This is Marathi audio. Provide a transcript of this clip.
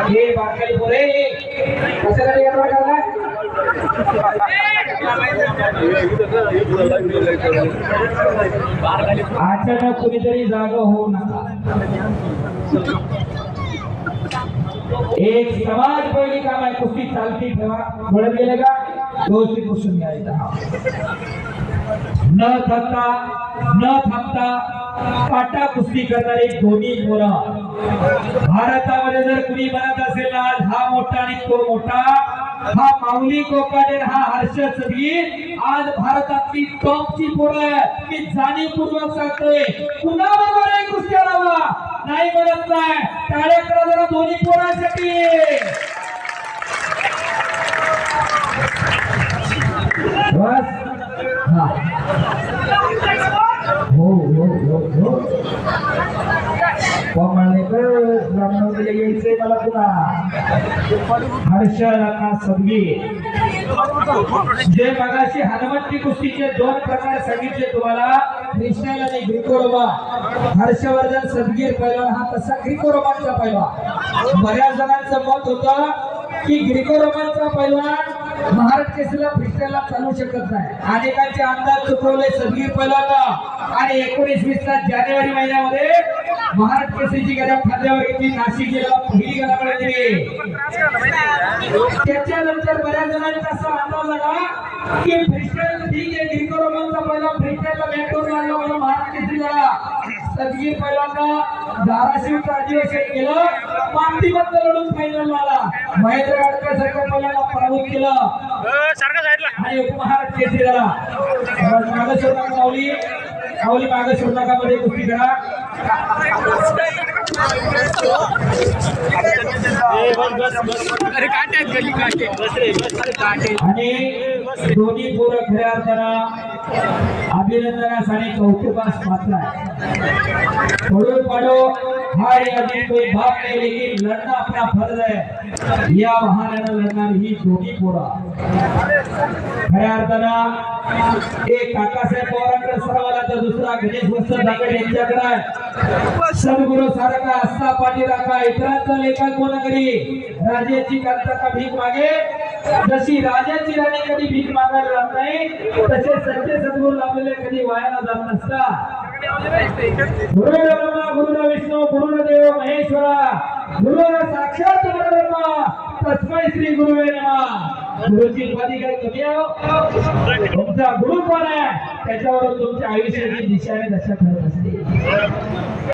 हे बारकाई पोरे कशासाठी गडबड करणार? अचानक कुणीतरी जागा होऊ नका. एक समाज पहिली काम आहे, कुस्ती चालती ठेवा. वळत गेले का व्यवस्थित बसून घ्यायचा. न थांबता काटा कुस्ती करणारे दोन्ही पोरं. भारतामध्ये जर कुणी बनत असेल ना, हा मोठा आणि तो मोठा, हा माऊली कोकाटे, हा हर्ष सदगीर, आज भारतातली टॉपची पोरं. मी जाणीवपूर्वक सांगतोय, कुणाबरोबर आहे कुस्ती लावा नाही म्हणत नाही. टाळ्या करा जरा दोन्ही पोरांसाठी. बस हा हो हो हो हो यायचंय मला पुन्हा. हर्ष सदगीर जे मगाशी हनुमंती कुस्तीचे दोन प्रकार सांगितले तुम्हाला, फ्रीस्टाईल आणि ग्रीको रोमन. हर्षवर्धन सदगीर पैलवान हा तसा ग्रीको रोमनचा पैलवान. बऱ्याच जणांचं मत होतं की ग्रीको रोमनचा पैलवान महाराष्ट्र केसरीला फ्रीस्टाईलला चालू शकत नाही. अनेकांचे अंदाज चुकवले सदगीर पैलवान. आणि 19-20 जानेवारी महिन्यामध्ये महाराष्ट्र केसरीची गदा खांद्यावर घेतली. नाशिक जिल्हा पहिली गदा मिळाली. त्याच्यानंतर बऱ्याच जणांचा असा अंदाज आला की फ्रीस्टाईल ठीक आहे, ग्रीको रोमनचा पहिला फ्रीस्टाईलला मॅटवर लागला म्हणून महाराष्ट्र केसरीला. सदगीर पैलवाननं धाराशिवचं अधिवेशन केलं, मातीबद्द लढून फायनल आला. महेंद्र गाडकर सारख्या पैलवानला पराभूत केलं आणि उपमहाराष्ट्र केसरी झाला. मागेश्वर माऊली मागेश्वर नागामध्ये कुस्ती करा. आणि दोन्ही पोरं खऱ्या अर्थानं अभिनंदनास आणि कौतुकास पात्र आहे. पडो पडो हार अभी कोई बात नहीं, लेकिन लड़ना अपना फर्ज है. या बहाण्यानं लढणार ही दोन्ही पोरं. खऱ्या अर्थानं एक काकासाहेब पवारांकडे सरावाला, तर दुसरा गणेश वत्स दागड यांच्याकडे आहे. सद्गुरु सारखा असता पाठी राखा, इतरांचा लेखन कोण करी. राजाची कांता का भीक मागे, जशी राजाची राणी कधी भीक मागायला जात नाही, तसे सच्चे सद्गुरू लाभलेले कधी वायाला जात नसतात. गुरु ब्रह्मा गुरु विष्णू गुरु देव महेश्वरा, गुरु साक्षात परब्रह्म, तस्मै श्री गुरुवे नमः. गुरुची उपाधी काही कमी आहे? तुमचा गुरु कोण आहे त्याच्यावर तुमच्या आयुष्याची दिशा आणि दशा ठरत असते.